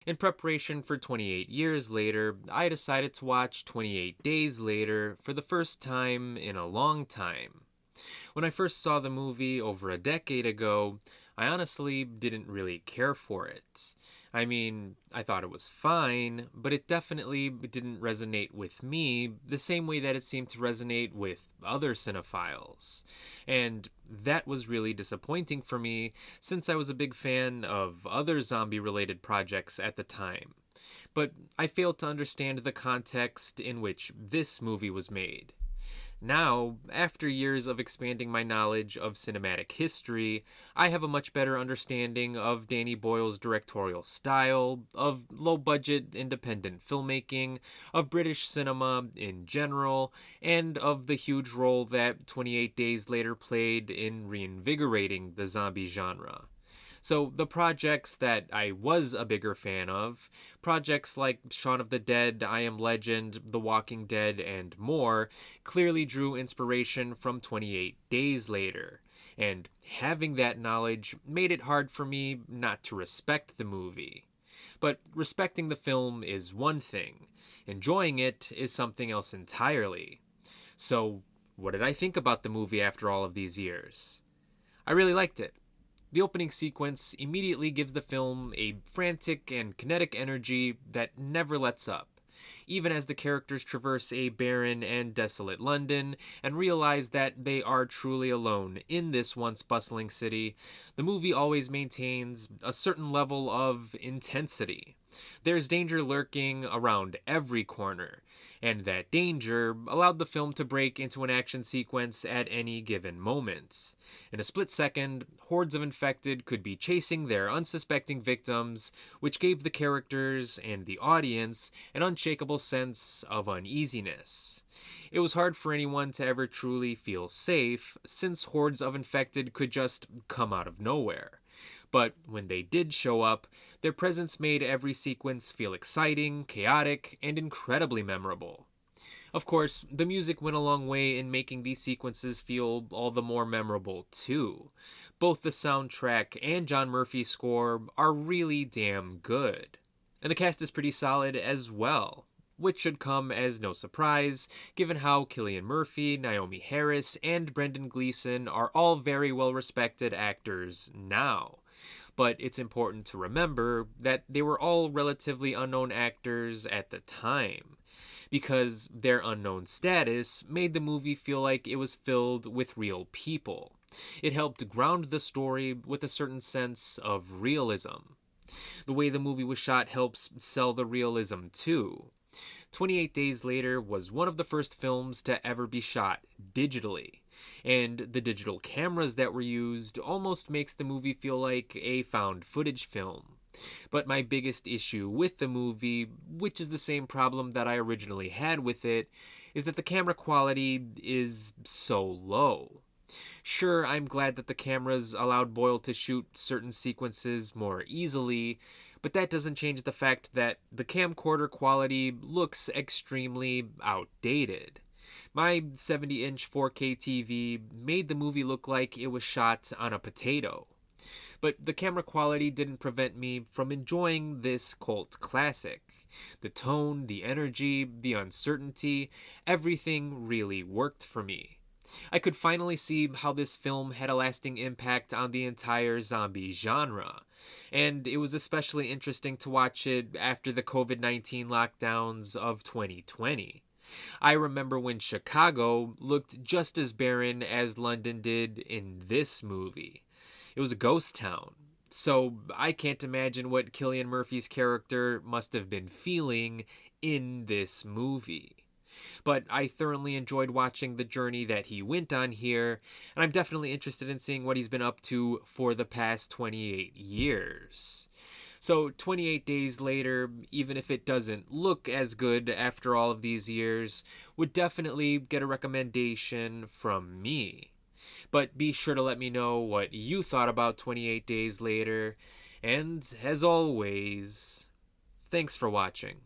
In preparation for 28 Years Later, I decided to watch 28 Days Later for the first time in a long time. When I first saw the movie over a decade ago, I honestly didn't really care for it. I mean, I thought it was fine, but it definitely didn't resonate with me the same way that it seemed to resonate with other cinephiles. And that was really disappointing for me since I was a big fan of other zombie related projects at the time. But I failed to understand the context in which this movie was made. Now, after years of expanding my knowledge of cinematic history, I have a much better understanding of Danny Boyle's directorial style, of low budget independent filmmaking, of British cinema in general, and of the huge role that 28 Days Later played in reinvigorating the zombie genre. So, the projects that I was a bigger fan of, projects like Shaun of the Dead, I Am Legend, The Walking Dead, and more, clearly drew inspiration from 28 Days Later. And having that knowledge made it hard for me not to respect the movie. But respecting the film is one thing, enjoying it is something else entirely. So, what did I think about the movie after all of these years? I really liked it. The opening sequence immediately gives the film a frantic and kinetic energy that never lets up. Even as the characters traverse a barren and desolate London and realize that they are truly alone in this once bustling city, the movie always maintains a certain level of intensity. There's danger lurking around every corner, and that danger allowed the film to break into an action sequence at any given moment. In a split second, hordes of infected could be chasing their unsuspecting victims, which gave the characters and the audience an unshakable sense of uneasiness. It was hard for anyone to ever truly feel safe, since hordes of infected could just come out of nowhere. But when they did show up, their presence made every sequence feel exciting, chaotic, and incredibly memorable. Of course, the music went a long way in making these sequences feel all the more memorable, too. Both the soundtrack and John Murphy's score are really damn good. And the cast is pretty solid as well, which should come as no surprise, given how Cillian Murphy, Naomi Harris, and Brendan Gleeson are all very well respected actors now. But it's important to remember that they were all relatively unknown actors at the time, because their unknown status made the movie feel like it was filled with real people. It helped ground the story with a certain sense of realism. The way the movie was shot helps sell the realism too. 28 Days Later was one of the first films to ever be shot digitally, and the digital cameras that were used almost makes the movie feel like a found footage film. But my biggest issue with the movie, which is the same problem that I originally had with it, is that the camera quality is so low. Sure, I'm glad that the cameras allowed Boyle to shoot certain sequences more easily, but that doesn't change the fact that the camcorder quality looks extremely outdated. My 70-inch 4K TV made the movie look like it was shot on a potato. But the camera quality didn't prevent me from enjoying this cult classic. The tone, the energy, the uncertainty, everything really worked for me. I could finally see how this film had a lasting impact on the entire zombie genre. And it was especially interesting to watch it after the COVID-19 lockdowns of 2020. I remember when Chicago looked just as barren as London did in this movie. It was a ghost town. So I can't imagine what Cillian Murphy's character must have been feeling in this movie. But I thoroughly enjoyed watching the journey that he went on here, and I'm definitely interested in seeing what he's been up to for the past 28 years. So, 28 Days Later, even if it doesn't look as good after all of these years, would definitely get a recommendation from me. But be sure to let me know what you thought about 28 Days Later, and as always, thanks for watching.